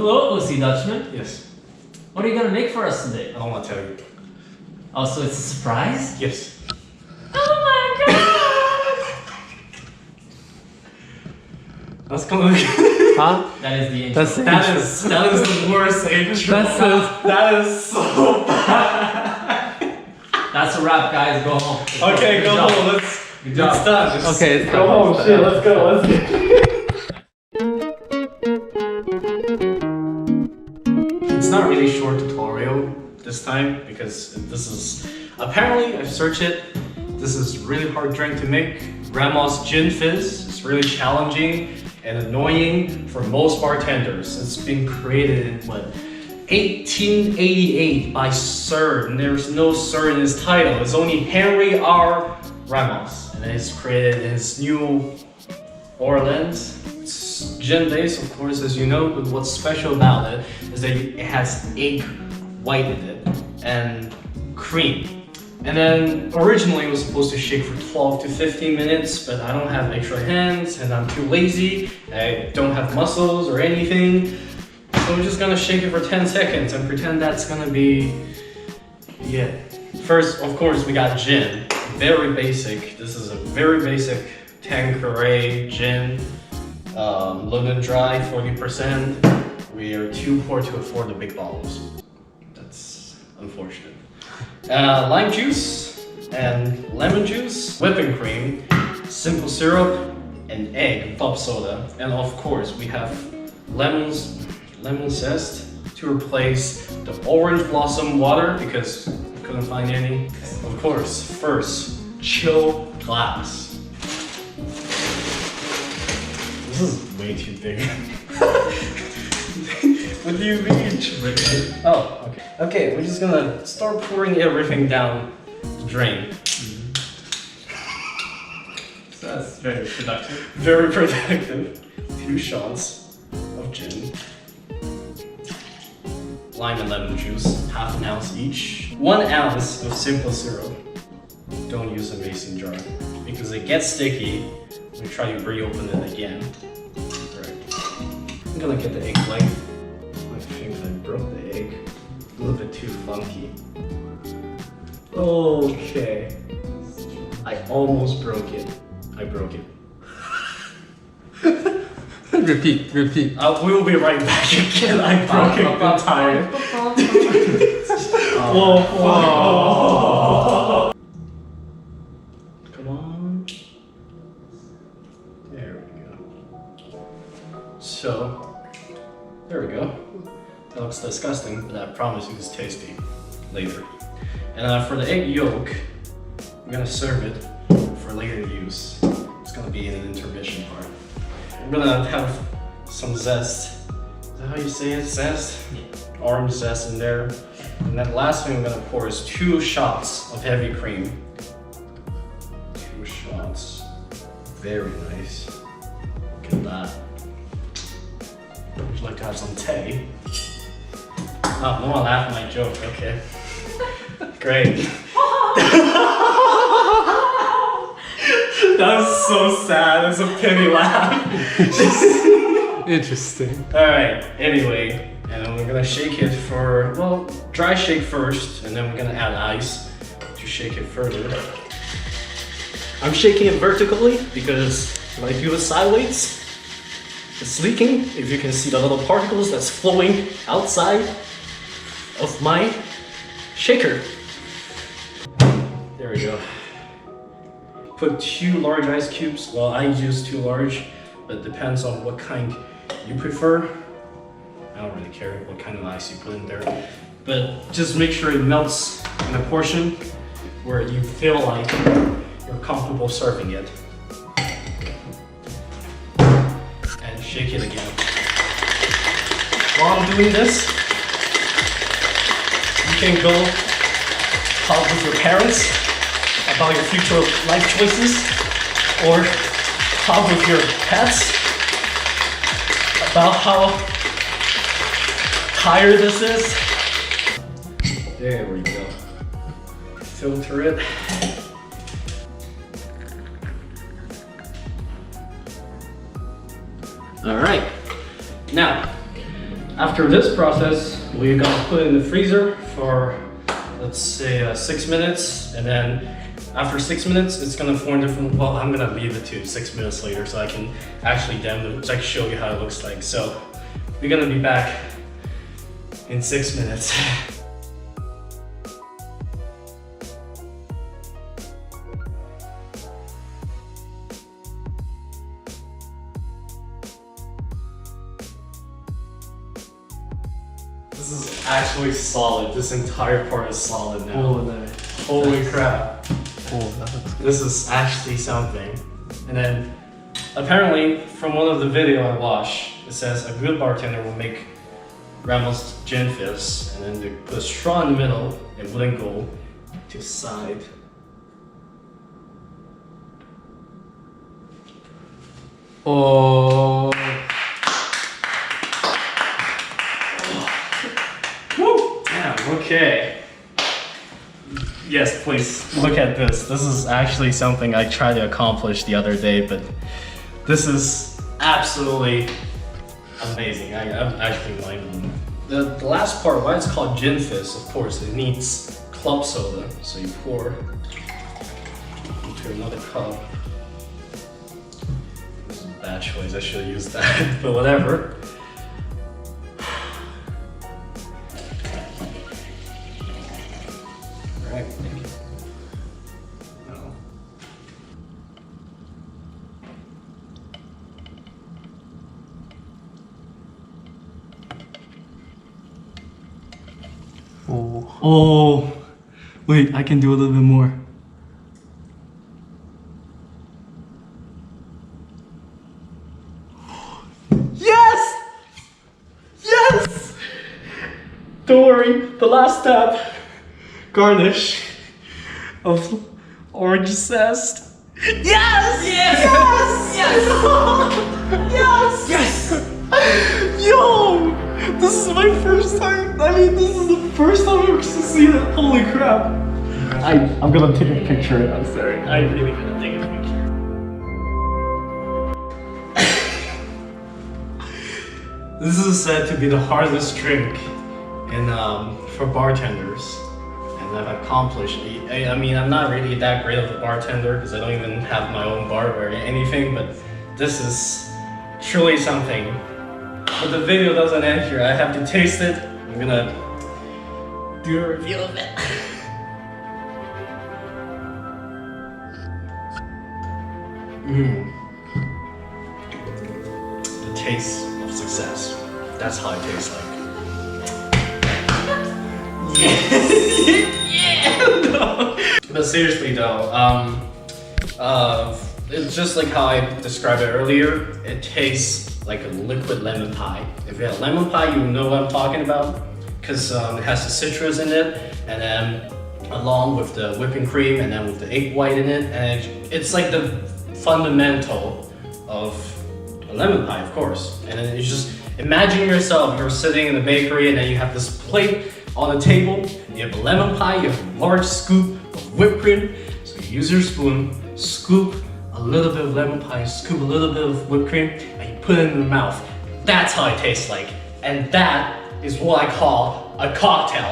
hello, OCDutchman. Yes. What are you gonna make for us today? I don't want to tell you. Oh, so it's a surprise? Yes. Oh my god! That's gonna be... Huh? That is the intro. That's the that is the worst intro. That is so bad. That's a wrap, guys. Go home. Okay, Good go job. home. Good job. It's done. Okay, it's go done. home. Shit, let's go. Let's go. It's not really short tutorial this time because this is apparently I've searched it. This is really hard drink to make. Ramos Gin Fizz. It's really challenging and annoying for most bartenders. It's been created in what, 1888 by Sir, and there's no Sir in his title. It's only Henry R. Ramos, and it's created in his New Orleans. It's gin based, of course, as you know, but what's special about it is that it has egg white in it and cream. And then originally it was supposed to shake for 12 to 15 minutes, but I don't have extra hands and I'm too lazy. I don't have muscles or anything. So we're just gonna shake it for 10 seconds and pretend that's gonna be it. First, of course, we got gin. Very basic. This is a very basic Tanqueray gin. London Dry, 40%. We are too poor to afford the big bottles. That's unfortunate. Lime juice and lemon juice, whipping cream, simple syrup, and egg, club soda. And of course, we have lemon zest to replace the orange blossom water because we couldn't find any. Of course, first, chill glass. This is way too big. What do you mean? Oh, okay. Okay, we're just gonna start pouring everything down the drain. So that's very productive. Very productive. 2 shots of gin. Lime and lemon juice, half an ounce each. 1 ounce of simple syrup. Don't use a mason jar because it gets sticky. We try to reopen it again. Right. I'm gonna get the egg white. I think I broke the egg. A little bit too funky. Okay. I almost broke it. I broke it. Repeat. We will be right back again. I broke it entire. Whoa. Come on. There we go. So, there we go. That looks disgusting, but I promise you it's tasty later. And for the egg yolk, I'm gonna serve it for later use. It's gonna be in an intermission part. I'm gonna have some zest. Is that how you say it? Zest? Yeah. Orange zest in there. And then the last thing I'm gonna pour is 2 shots of heavy cream. 2 shots. Very nice. Look at that. Would you like to have some tea? Oh, no one laughed at my joke, okay. Great. That was so sad, it's a pity laugh. Interesting. Alright, anyway, and then we're gonna shake it for, well, dry shake first, and then we're gonna add ice to shake it further. I'm shaking it vertically because if I do it sideways, it's leaking. If you can see the little particles that's flowing outside of my shaker. There we go. Put 2 large ice cubes. Well, I use 2 large, but it depends on what kind you prefer. I don't really care what kind of ice you put in there, but just make sure it melts in a portion where you feel like you're comfortable serving it. And shake it again. While I'm doing this, you can go talk with your parents about your future life choices, or talk with your pets about how tired this is. There we go. Filter it. All right. Now, after this process, we're gonna put it in the freezer for, let's say, 6 minutes, and then after 6 minutes, it's gonna form different. Well, I'm gonna leave it to 6 minutes later so I can actually show you how it looks like. So we're gonna be back in 6 minutes. This is actually solid. This entire part is solid now. Oh, nice. Holy crap. Oh, that looks good. This is actually something. And then apparently from one of the video I watched, it says a good bartender will make Ramos Gin Fizz, and then they put a straw in the middle, it wouldn't go to the side. Oh. Woo! Damn, okay. Yes, please look at this. This is actually something I tried to accomplish the other day, but this is absolutely amazing. I'm actually mind blown. The last part, why it's called Gin Fizz, of course, it needs club soda. So you pour into another cup. This is a bad choice, I should have used that, but whatever. Alright, thank you. No. Oh. Oh, wait, I can do a little bit more. Yes! Yes! Don't worry, the last step. Garnish of orange zest. Yes! Yes! Yes! Yes! Yes! Yo! This is my first time. I mean, this is the first time I've ever seen it. Holy crap! I'm gonna take a picture. I'm sorry. I'm really gonna take a picture. This is said to be the hardest drink in for bartenders, and I've accomplished. I mean, I'm not really that great of a bartender because I don't even have my own bar or anything. But this is truly something. But the video doesn't end here. I have to taste it. I'm gonna do a review of it. The taste of success. That's how it tastes like. Yeah! No. But seriously though, it's just like how I described it earlier. It tastes like a liquid lemon pie. If you have lemon pie, you know what I'm talking about, because it has the citrus in it, and then along with the whipping cream, and then with the egg white in it, and it's like the fundamental of a lemon pie, of course. And then you just imagine yourself, you're sitting in the bakery, and then you have this plate on the table, you have a lemon pie, you have a large scoop of whipped cream, so you use your spoon, scoop a little bit of lemon pie, scoop a little bit of whipped cream, and you put it in your mouth. That's how it tastes like. And that is what I call a cocktail.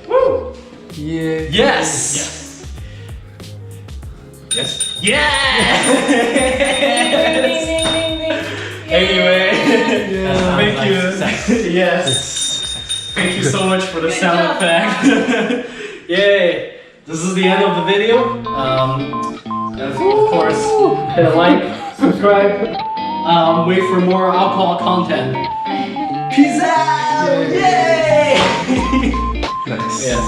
Woo! Yeah. Yes! Yes. Yeah! Anyway, thank you. Yes. Thank you so much for the sound effect. Yay! This is the end of the video. And of course, hit a like, subscribe. Wait for more alcohol content. Peace out! Yay! Nice. Yes.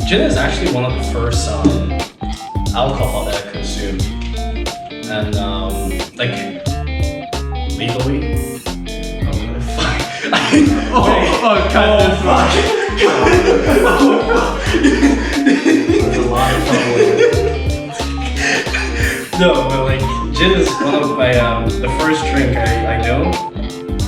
Gin is actually one of the first alcohol that I consumed, and like legally. cut this one. There's a lot of trouble here. No, but like gin is one of my the first drink I know.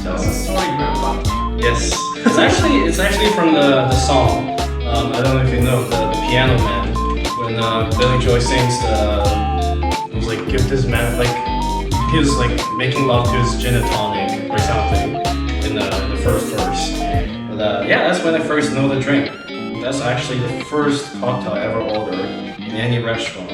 Tell us a story, Grandpa. Yes, it's actually from the song. I don't know if you know the Piano Man when Billy Joy sings it was like give this man like he was like making love to his gin and tonic or something in the first verse. But yeah, that's when I first know the drink. That's actually the first cocktail I ever ordered in any restaurant.